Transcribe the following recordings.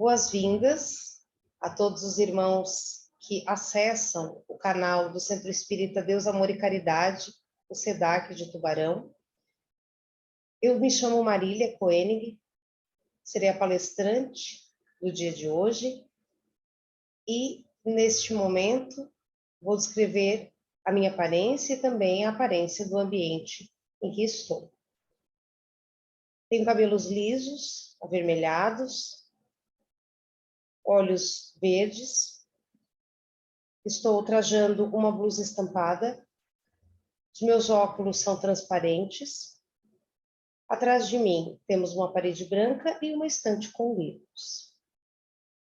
Boas-vindas a todos os irmãos que acessam o canal do Centro Espírita Deus, Amor e Caridade, o SEDAC de Tubarão. Eu me chamo Marília Koenig, serei a palestrante do dia de hoje e, neste momento, vou descrever a minha aparência e também a aparência do ambiente em que estou. Tenho cabelos lisos, avermelhados, olhos verdes, estou trajando uma blusa estampada, os meus óculos são transparentes, atrás de mim temos uma parede branca e uma estante com livros.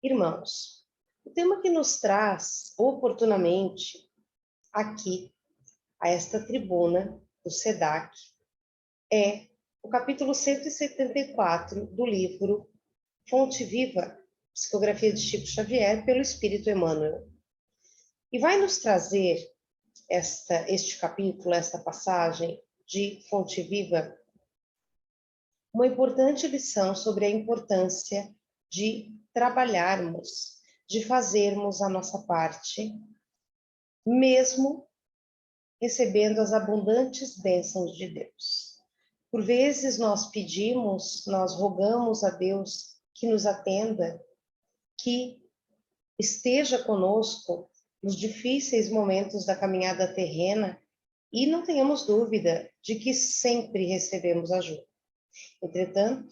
Irmãos, o tema que nos traz oportunamente aqui, a esta tribuna do SEDAC, é o capítulo 174 do livro Fonte Viva, Psicografia de Chico Xavier, pelo Espírito Emmanuel. E vai nos trazer este capítulo, esta passagem de Fonte Viva, uma importante lição sobre a importância de trabalharmos, de fazermos a nossa parte, mesmo recebendo as abundantes bênçãos de Deus. Por vezes nós pedimos, nós rogamos a Deus que nos atenda, que esteja conosco nos difíceis momentos da caminhada terrena e não tenhamos dúvida de que sempre recebemos ajuda. Entretanto,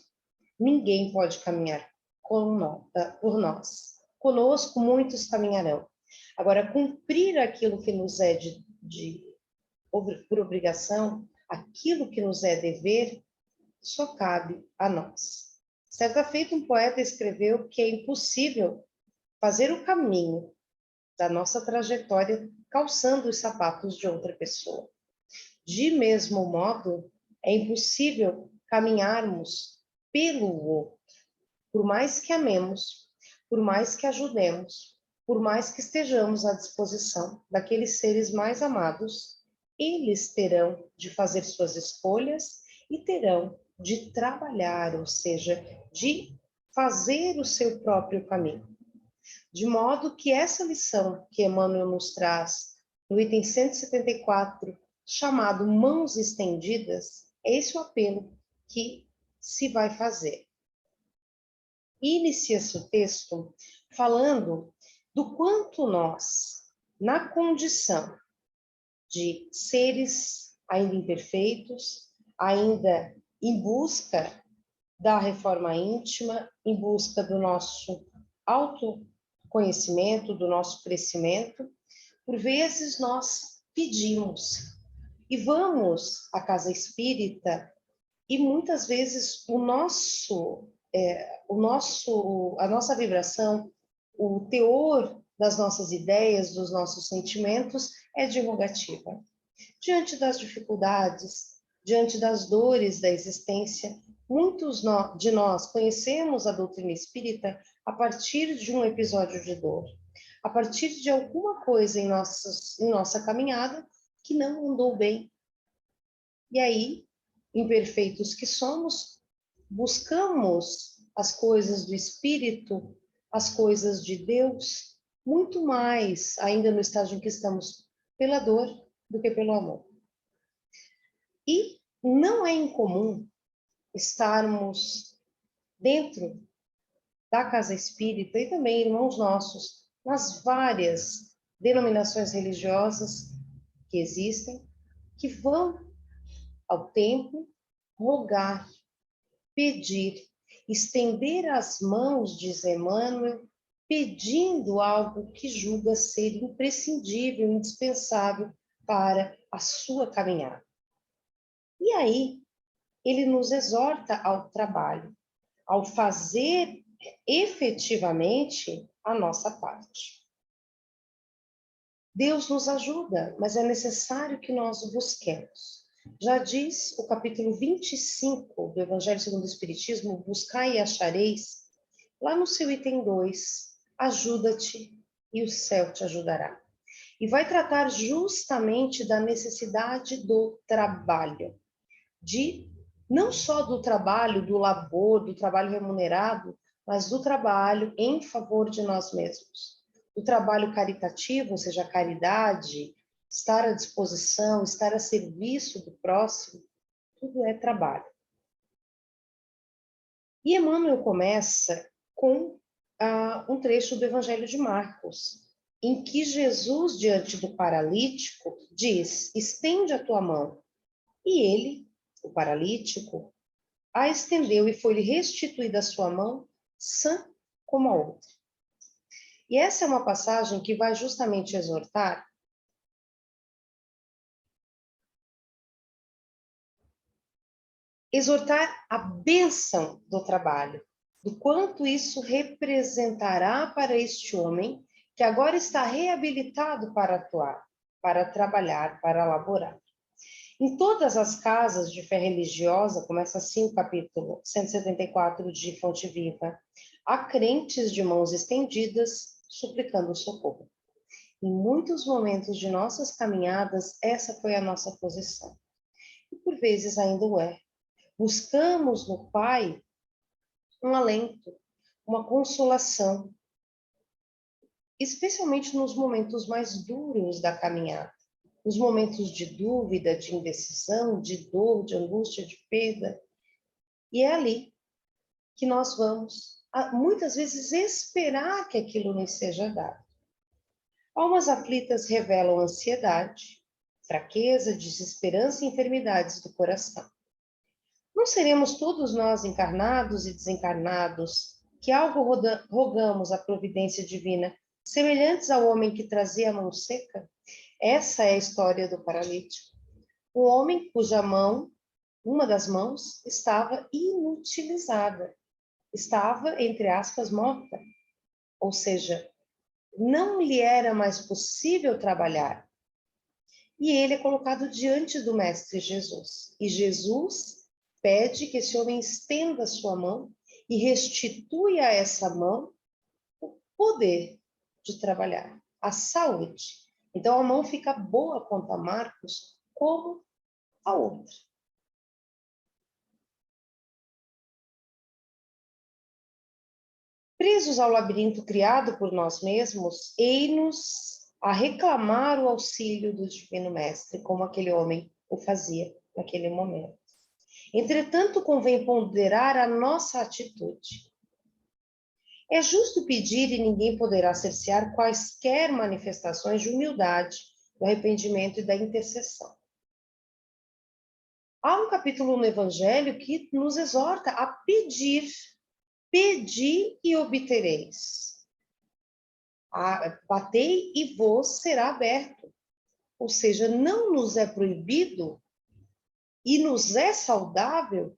ninguém pode caminhar por nós. Conosco muitos caminharão. Agora, cumprir aquilo que nos é por obrigação, aquilo que nos é dever, só cabe a nós. Certa feita, um poeta escreveu que é impossível fazer o caminho da nossa trajetória calçando os sapatos de outra pessoa. De mesmo modo, é impossível caminharmos pelo outro. Por mais que amemos, por mais que ajudemos, por mais que estejamos à disposição daqueles seres mais amados, eles terão de fazer suas escolhas e terão de trabalhar, ou seja, de fazer o seu próprio caminho. De modo que essa lição que Emmanuel nos traz no item 174, chamado Mãos Estendidas, é esse o apelo que se vai fazer. Inicia-se o texto falando do quanto nós, na condição de seres ainda imperfeitos, ainda em busca da reforma íntima, em busca do nosso autoconhecimento, do nosso crescimento, por vezes nós pedimos e vamos à casa espírita e muitas vezes a nossa vibração, o teor das nossas ideias, dos nossos sentimentos é divulgativa. Diante das dificuldades, diante das dores da existência, muitos de nós conhecemos a doutrina espírita a partir de um episódio de dor, a partir de alguma coisa em nossa caminhada que não andou bem. E aí, imperfeitos que somos, buscamos as coisas do Espírito, as coisas de Deus, muito mais, ainda no estágio em que estamos, pela dor do que pelo amor. E não é incomum estarmos dentro da casa espírita e também irmãos nossos, nas várias denominações religiosas que existem, que vão ao templo rogar, pedir, estender as mãos, diz Emmanuel, pedindo algo que julga ser imprescindível, indispensável para a sua caminhada. E aí, ele nos exorta ao trabalho, ao fazer efetivamente a nossa parte. Deus nos ajuda, mas é necessário que nós o busquemos. Já diz o capítulo 25 do Evangelho segundo o Espiritismo, buscai e achareis, lá no seu item 2, ajuda-te e o céu te ajudará. E vai tratar justamente da necessidade do trabalho, não só do trabalho, do labor, do trabalho remunerado, mas do trabalho em favor de nós mesmos. Do trabalho caritativo, ou seja, a caridade, estar à disposição, estar a serviço do próximo, tudo é trabalho. E Emmanuel começa com um trecho do Evangelho de Marcos, em que Jesus, diante do paralítico, diz: estende a tua mão. E ele, o paralítico, a estendeu e foi-lhe restituída a sua mão, sã como a outra. E essa é uma passagem que vai justamente exortar a bênção do trabalho, do quanto isso representará para este homem que agora está reabilitado para atuar, para trabalhar, para laborar. Em todas as casas de fé religiosa, começa assim o capítulo 174 de Fonte Viva, há crentes de mãos estendidas suplicando socorro. Em muitos momentos de nossas caminhadas, essa foi a nossa posição. E por vezes ainda o é. Buscamos no Pai um alento, uma consolação, especialmente nos momentos mais duros da caminhada, nos momentos de dúvida, de indecisão, de dor, de angústia, de perda. E é ali que nós vamos, muitas vezes, esperar que aquilo nos seja dado. Almas aflitas revelam ansiedade, fraqueza, desesperança e enfermidades do coração. Não seremos todos nós encarnados e desencarnados que algo rogamos à providência divina, semelhantes ao homem que trazia a mão seca? Essa é a história do paralítico. Um homem cuja mão, uma das mãos, estava inutilizada, estava, entre aspas, morta. Ou seja, não lhe era mais possível trabalhar. E ele é colocado diante do Mestre Jesus. E Jesus pede que esse homem estenda a sua mão e restitui a essa mão o poder de trabalhar, a saúde. Então, a mão fica boa quanto a Marcos, como a outra. Presos ao labirinto criado por nós mesmos, ei-nos a reclamar o auxílio do Divino Mestre, como aquele homem o fazia naquele momento. Entretanto, convém ponderar a nossa atitude. É justo pedir e ninguém poderá cercear quaisquer manifestações de humildade, do arrependimento e da intercessão. Há um capítulo no Evangelho que nos exorta a pedir. Pedi e obtereis. Batei e vos será aberto. Ou seja, não nos é proibido e nos é saudável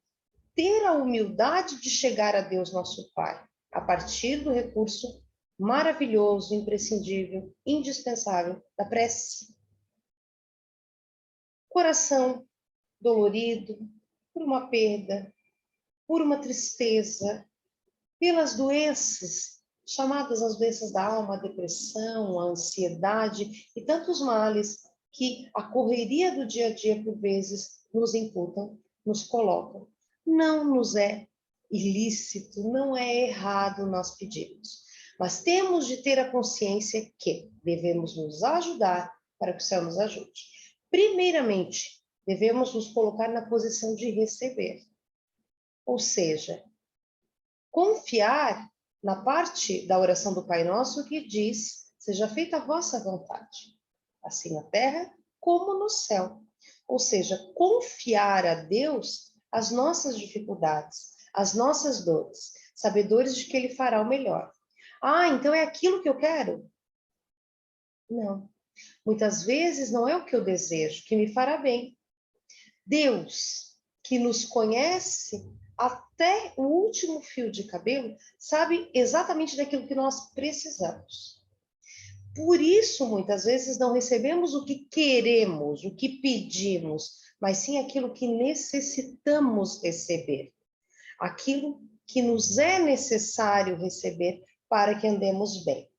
ter a humildade de chegar a Deus nosso Pai, a partir do recurso maravilhoso, imprescindível, indispensável da prece. Coração dolorido por uma perda, por uma tristeza, pelas doenças, chamadas as doenças da alma, a depressão, a ansiedade e tantos males que a correria do dia a dia, por vezes, nos imputam, nos colocam. Não nos é ilícito, não é errado nós pedirmos, mas temos de ter a consciência que devemos nos ajudar para que o céu nos ajude. Primeiramente, devemos nos colocar na posição de receber, ou seja, confiar na parte da oração do Pai Nosso que diz: seja feita a vossa vontade, assim na terra como no céu. Ou seja, confiar a Deus as nossas dificuldades, as nossas dores, sabedores de que Ele fará o melhor. Ah, então é aquilo que eu quero? Não. Muitas vezes não é o que eu desejo, que me fará bem. Deus, que nos conhece até o último fio de cabelo, sabe exatamente daquilo que nós precisamos. Por isso, muitas vezes, não recebemos o que queremos, o que pedimos, mas sim aquilo que necessitamos receber. Aquilo que nos é necessário receber para que andemos bem.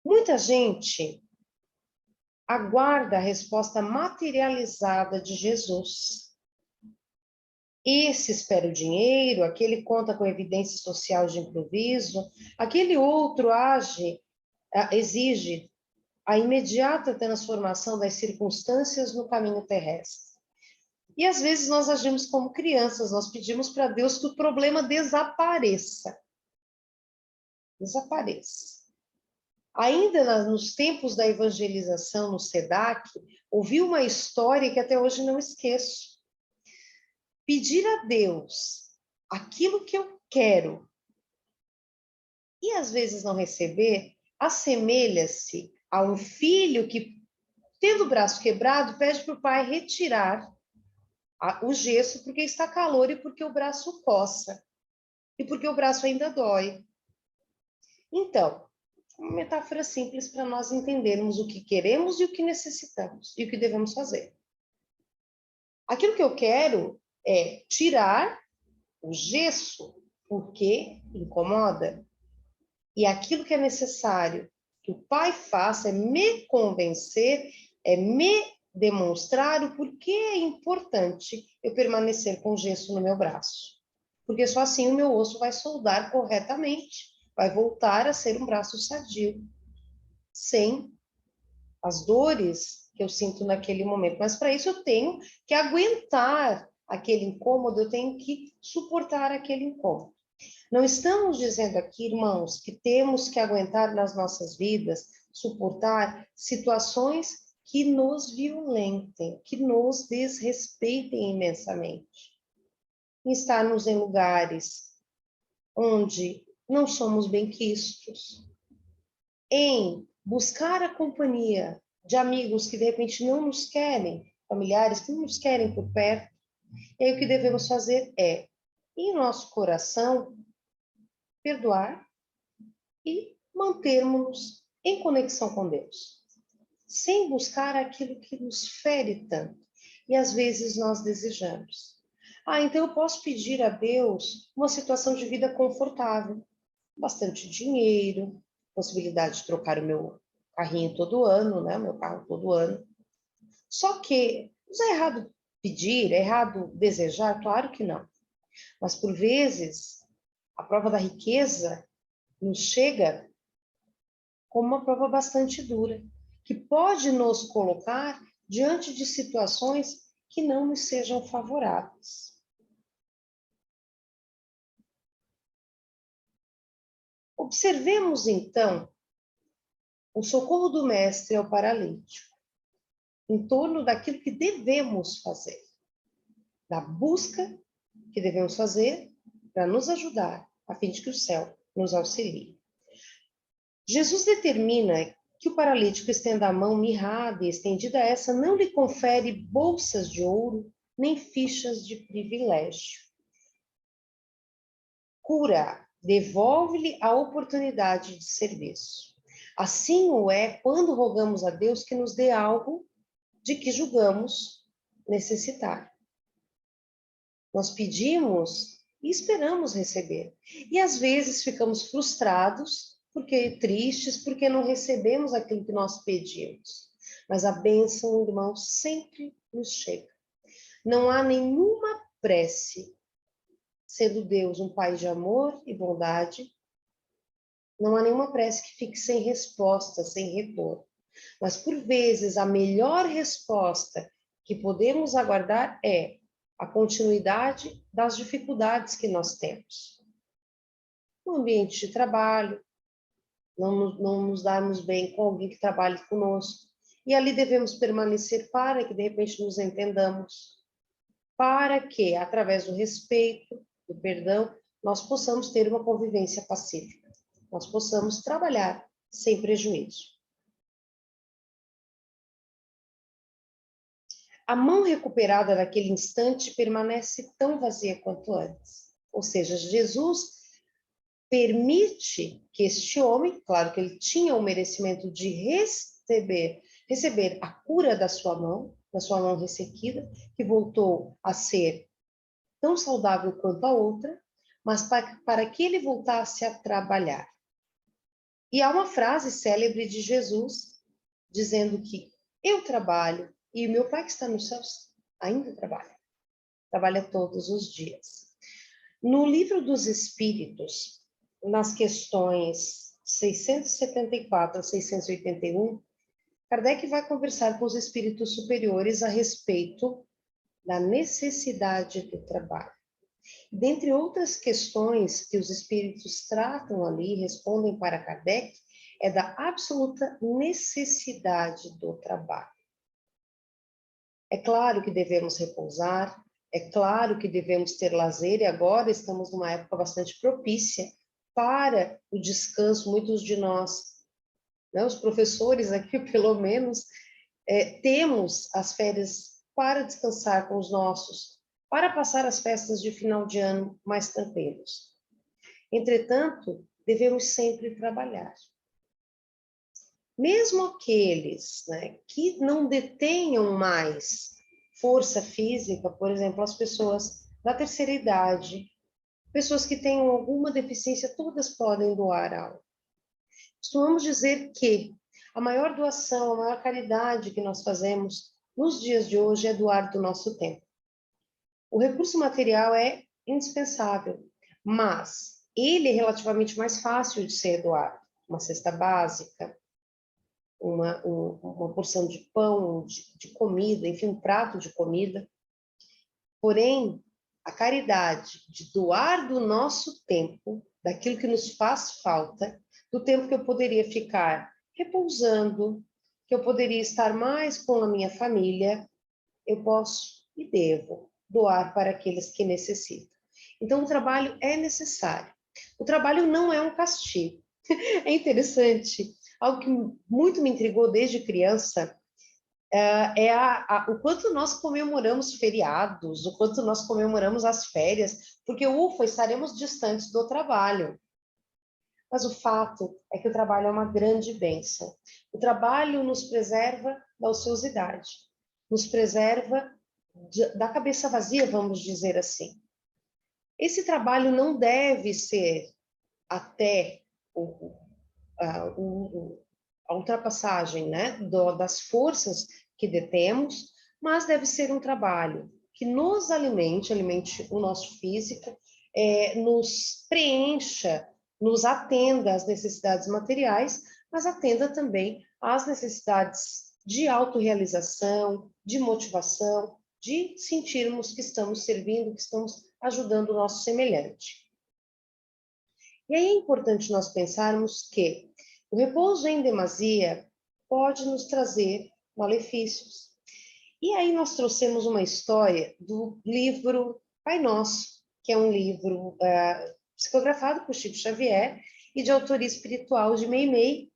Muita gente aguarda a resposta materializada de Jesus. Esse espera o dinheiro, aquele conta com evidência social de improviso, aquele outro exige a imediata transformação das circunstâncias no caminho terrestre. E às vezes nós agimos como crianças, nós pedimos para Deus que o problema desapareça. Desapareça. Ainda nos tempos da evangelização no SEDAC, ouvi uma história que até hoje não esqueço. Pedir a Deus aquilo que eu quero e às vezes não receber, assemelha-se a um filho que, tendo o braço quebrado, pede para o pai retirar o gesso porque está calor e porque o braço coça e porque o braço ainda dói. Então, uma metáfora simples para nós entendermos o que queremos e o que necessitamos e o que devemos fazer. Aquilo que eu quero é tirar o gesso porque incomoda. E aquilo que é necessário que o pai faça é me convencer, é me demonstrar o porquê é importante eu permanecer com gesso no meu braço. Porque só assim o meu osso vai soldar corretamente, vai voltar a ser um braço sadio, sem as dores que eu sinto naquele momento. Mas para isso eu tenho que aguentar aquele incômodo, eu tenho que suportar aquele incômodo. Não estamos dizendo aqui, irmãos, que temos que aguentar nas nossas vidas, suportar situações que nos violentem, que nos desrespeitem imensamente. Estarmos em lugares onde não somos benquistos, em buscar a companhia de amigos que de repente não nos querem, familiares que não nos querem por perto. E aí o que devemos fazer é, em nosso coração, perdoar e mantermos-nos em conexão com Deus, sem buscar aquilo que nos fere tanto. E às vezes nós desejamos. Então eu posso pedir a Deus uma situação de vida confortável, bastante dinheiro, possibilidade de trocar o meu carrinho todo ano, né? Meu carro todo ano. Só que não é errado pedir, é errado desejar? Claro que não. Mas por vezes a prova da riqueza nos chega como uma prova bastante dura, que pode nos colocar diante de situações que não nos sejam favoráveis. Observemos, então, o socorro do Mestre ao paralítico, em torno daquilo que devemos fazer, da busca que devemos fazer para nos ajudar, a fim de que o céu nos auxilie. Jesus determina que o paralítico estenda a mão mirrada e estendida essa não lhe confere bolsas de ouro nem fichas de privilégio. Cura, devolve-lhe a oportunidade de serviço. Assim o é quando rogamos a Deus que nos dê algo de que julgamos necessitar. Nós pedimos e esperamos receber. E às vezes ficamos frustrados, tristes, porque não recebemos aquilo que nós pedimos. Mas a bênção, irmão, sempre nos chega. Não há nenhuma prece, sendo Deus um Pai de amor e bondade, não há nenhuma prece que fique sem resposta, sem retorno. Mas, por vezes, a melhor resposta que podemos aguardar é a continuidade das dificuldades que nós temos. No ambiente de trabalho, não nos darmos bem com alguém que trabalhe conosco. E ali devemos permanecer para que, de repente, nos entendamos. Para que, através do respeito, do perdão, nós possamos ter uma convivência pacífica. Nós possamos trabalhar sem prejuízo. A mão recuperada naquele instante permanece tão vazia quanto antes. Ou seja, Jesus permite que este homem, claro que ele tinha o merecimento de receber a cura da sua mão ressequida, que voltou a ser tão saudável quanto a outra, mas para que ele voltasse a trabalhar. E há uma frase célebre de Jesus, dizendo que eu trabalho e o meu Pai que está nos céus ainda trabalha. trabalha todos os dias. No Livro dos Espíritos, nas questões 674 a 681, Kardec vai conversar com os espíritos superiores a respeito da necessidade do trabalho. Dentre outras questões que os espíritos tratam ali, respondem para Kardec, é da absoluta necessidade do trabalho. É claro que devemos repousar, é claro que devemos ter lazer, e agora estamos numa época bastante propícia para o descanso. Muitos de nós, né, os professores aqui, pelo menos, temos as férias para descansar com os nossos, para passar as festas de final de ano mais tranquilos. Entretanto, devemos sempre trabalhar. Mesmo aqueles, né, que não detenham mais força física, por exemplo, as pessoas da terceira idade, pessoas que tenham alguma deficiência, todas podem doar algo. Costumamos dizer que a maior doação, a maior caridade que nós fazemos nos dias de hoje é doar do nosso tempo. O recurso material é indispensável, mas ele é relativamente mais fácil de ser doado. Uma cesta básica, uma porção de pão, de comida, enfim, um prato de comida. Porém, a caridade de doar do nosso tempo, daquilo que nos faz falta, do tempo que eu poderia ficar repousando, que eu poderia estar mais com a minha família, eu posso e devo doar para aqueles que necessitam. Então, o trabalho é necessário. O trabalho não é um castigo. É interessante, algo que muito me intrigou desde criança, o quanto nós comemoramos feriados, o quanto nós comemoramos as férias, porque, ufa, estaremos distantes do trabalho. Mas o fato é que o trabalho é uma grande bênção. O trabalho nos preserva da ociosidade, nos preserva da cabeça vazia, vamos dizer assim. Esse trabalho não deve ser até a ultrapassagem, né, das forças que detemos, mas deve ser um trabalho que nos alimente o nosso físico, nos preencha, nos atenda às necessidades materiais, mas atenda também às necessidades de autorrealização, de motivação, de sentirmos que estamos servindo, que estamos ajudando o nosso semelhante. E aí é importante nós pensarmos que o repouso em demasia pode nos trazer malefícios. E aí nós trouxemos uma história do livro Pai Nosso, que é um livro psicografado por Chico Xavier e de autoria espiritual de Meimei.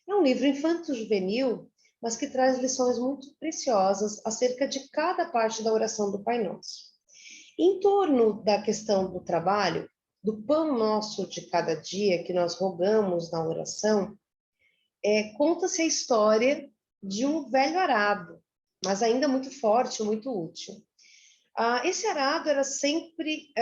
É um livro infanto-juvenil, mas que traz lições muito preciosas acerca de cada parte da oração do Pai Nosso. Em torno da questão do trabalho, do pão nosso de cada dia que nós rogamos na oração, conta-se a história de um velho arado, mas ainda muito forte, muito útil. Esse arado era sempre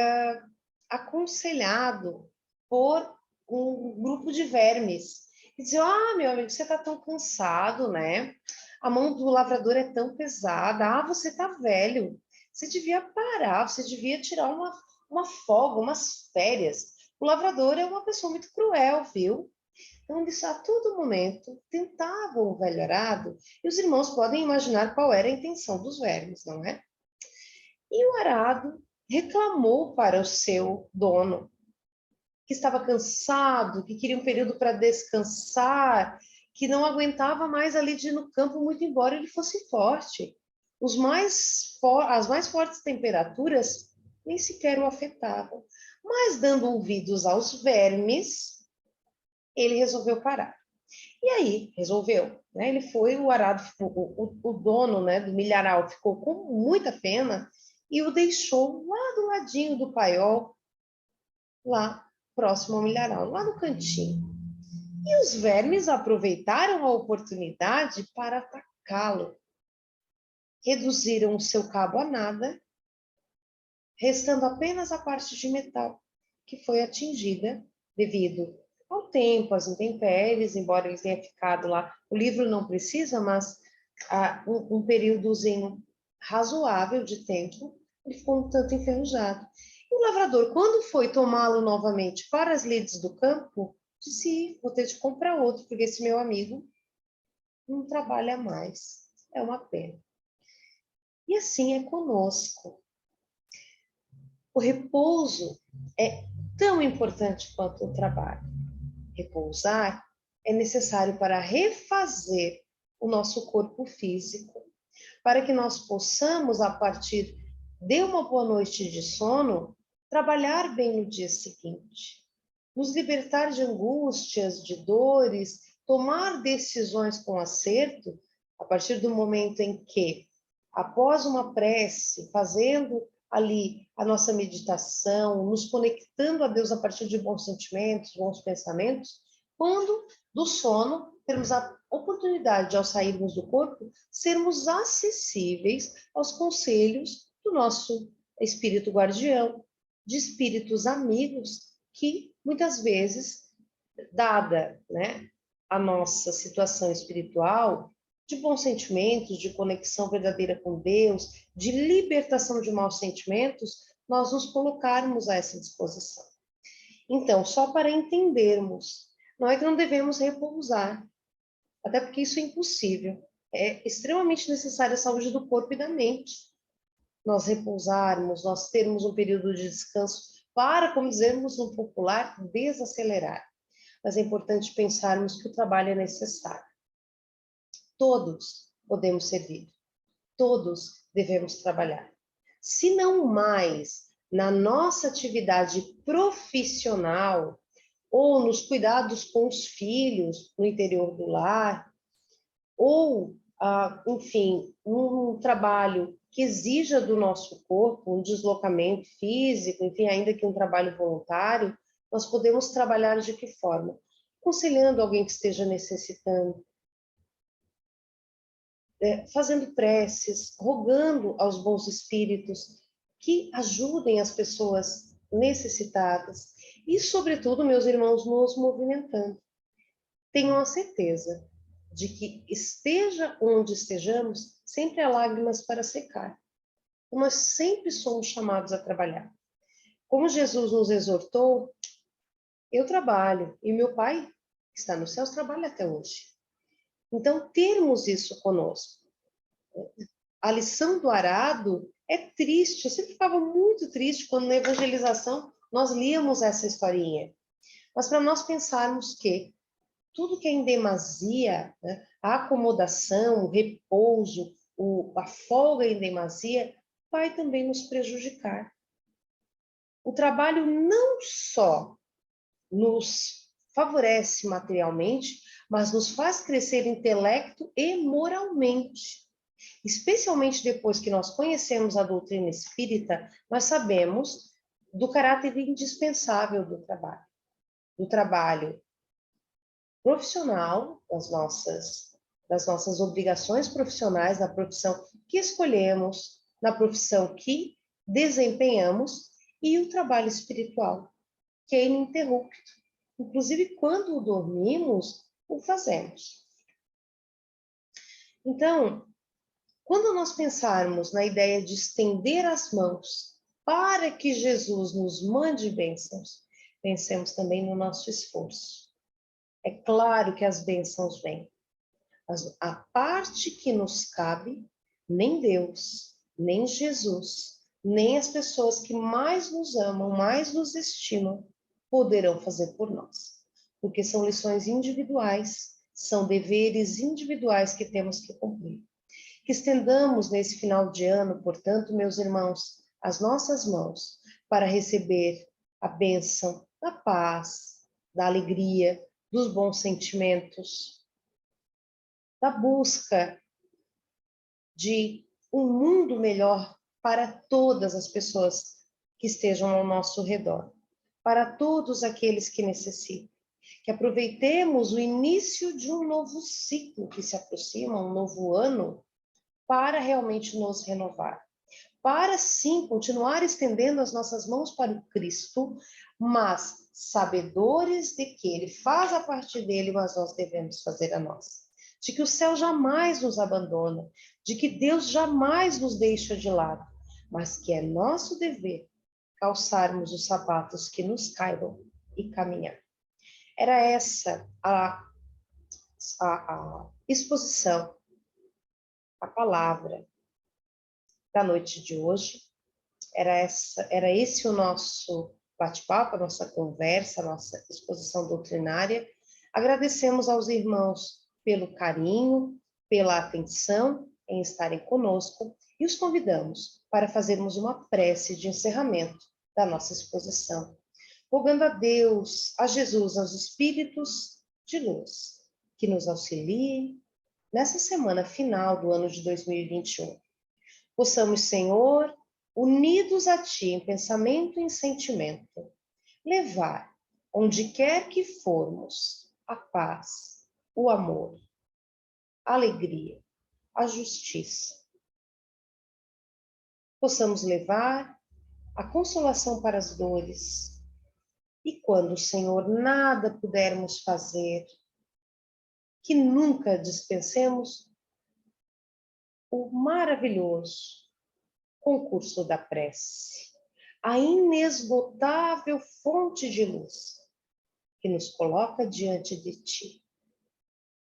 aconselhado por um grupo de vermes, que diziam, meu amigo, você está tão cansado, né? A mão do lavrador é tão pesada, você está velho, você devia parar, você devia tirar uma folga, umas férias. O lavrador é uma pessoa muito cruel, viu? Então, eles a todo momento tentavam o velho arado, e os irmãos podem imaginar qual era a intenção dos vermes, não é? E o arado reclamou para o seu dono, que estava cansado, que queria um período para descansar, que não aguentava mais ali de ir no campo, muito embora ele fosse forte. As mais fortes temperaturas nem sequer o afetavam. Mas, dando ouvidos aos vermes, ele resolveu parar. E aí, resolveu, né? Ele foi, o arado, o dono, né, do milharal ficou com muita pena e o deixou lá do ladinho do paiol, lá próximo ao milharal, lá no cantinho. E os vermes aproveitaram a oportunidade para atacá-lo. Reduziram o seu cabo a nada, restando apenas a parte de metal, que foi atingida devido ao tempo, às intempéries, embora ele tenha ficado lá. O livro não precisa, mas um períodozinho razoável de tempo ele ficou um tanto enferrujado. E o lavrador, quando foi tomá-lo novamente para as lides do campo, disse: vou ter de comprar outro, porque esse meu amigo não trabalha mais. É uma pena. E assim é conosco. O repouso é tão importante quanto o trabalho. Repousar é necessário para refazer o nosso corpo físico, para que nós possamos, a partir de uma boa noite de sono, trabalhar bem no dia seguinte, nos libertar de angústias, de dores, tomar decisões com acerto, a partir do momento em que, após uma prece, fazendo ali a nossa meditação, nos conectando a Deus a partir de bons sentimentos, bons pensamentos, quando do sono termos a oportunidade, ao sairmos do corpo, sermos acessíveis aos conselhos do nosso espírito guardião, de espíritos amigos que muitas vezes, dada, né, a nossa situação espiritual, de bons sentimentos, de conexão verdadeira com Deus, de libertação de maus sentimentos, nós nos colocarmos a essa disposição. Então, só para entendermos, não é que não devemos repousar, até porque isso é impossível. É extremamente necessária a saúde do corpo e da mente. Nós repousarmos, nós termos um período de descanso para, como dizemos no popular, desacelerar. Mas é importante pensarmos que o trabalho é necessário. Todos podemos servir, todos devemos trabalhar. Se não mais na nossa atividade profissional ou nos cuidados com os filhos no interior do lar, ou, enfim, um trabalho que exija do nosso corpo um deslocamento físico, enfim, ainda que um trabalho voluntário, nós podemos trabalhar de que forma? Aconselhando alguém que esteja necessitando, fazendo preces, rogando aos bons espíritos que ajudem as pessoas necessitadas e, sobretudo, meus irmãos, nos movimentando. Tenham a certeza de que esteja onde estejamos, sempre há lágrimas para secar. Nós sempre somos chamados a trabalhar. Como Jesus nos exortou, eu trabalho e meu Pai, que está nos céus, trabalha até hoje. Então, termos isso conosco. A lição do arado é triste. Eu sempre ficava muito triste quando na evangelização nós líamos essa historinha. Mas para nós pensarmos que tudo que é em demasia, né, a acomodação, o repouso, a folga em demasia, vai também nos prejudicar. O trabalho não só nos favorece materialmente, mas nos faz crescer intelecto e moralmente. Especialmente depois que nós conhecemos a doutrina espírita, nós sabemos do caráter indispensável do trabalho profissional, das nossas obrigações profissionais, na profissão que escolhemos, na profissão que desempenhamos, e o trabalho espiritual, que é ininterrupto. Inclusive, quando dormimos, o fazemos. Então, quando nós pensarmos na ideia de estender as mãos para que Jesus nos mande bênçãos, pensemos também no nosso esforço. É claro que as bênçãos vêm. Mas a parte que nos cabe, nem Deus, nem Jesus, nem as pessoas que mais nos amam, mais nos estimam, poderão fazer por nós. Porque são lições individuais, são deveres individuais que temos que cumprir. Que estendamos nesse final de ano, portanto, meus irmãos, as nossas mãos para receber a bênção da paz, da alegria, dos bons sentimentos, da busca de um mundo melhor para todas as pessoas que estejam ao nosso redor, para todos aqueles que necessitam. Que aproveitemos o início de um novo ciclo que se aproxima, um novo ano, para realmente nos renovar. Para, sim, continuar estendendo as nossas mãos para o Cristo, mas sabedores de que Ele faz a parte dele, mas nós devemos fazer a nossa. De que o céu jamais nos abandona, de que Deus jamais nos deixa de lado, mas que é nosso dever calçarmos os sapatos que nos caibam e caminhar. Era essa a exposição, a palavra da noite de hoje. Era esse o nosso bate-papo, a nossa conversa, a nossa exposição doutrinária. Agradecemos aos irmãos pelo carinho, pela atenção em estarem conosco e os convidamos para fazermos uma prece de encerramento da nossa exposição, rogando a Deus, a Jesus, aos espíritos de luz, que nos auxiliem nessa semana final do ano de 2021. Possamos, Senhor, unidos a Ti em pensamento e em sentimento, levar, onde quer que formos, a paz, o amor, a alegria, a justiça. Possamos levar a consolação para as dores. E quando, Senhor, nada pudermos fazer, que nunca dispensemos o maravilhoso concurso da prece, a inesgotável fonte de luz que nos coloca diante de Ti.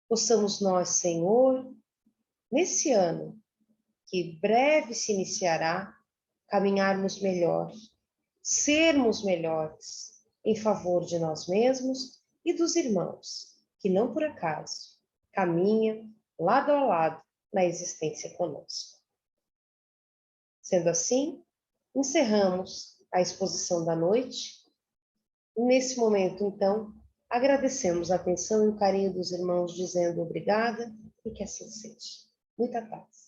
Possamos nós, Senhor, nesse ano que breve se iniciará, caminharmos melhor, sermos melhores em favor de nós mesmos e dos irmãos, que não por acaso caminham lado a lado na existência conosco. Sendo assim, encerramos a exposição da noite. Nesse momento, então, agradecemos a atenção e o carinho dos irmãos, dizendo obrigada e que assim seja. Muita paz.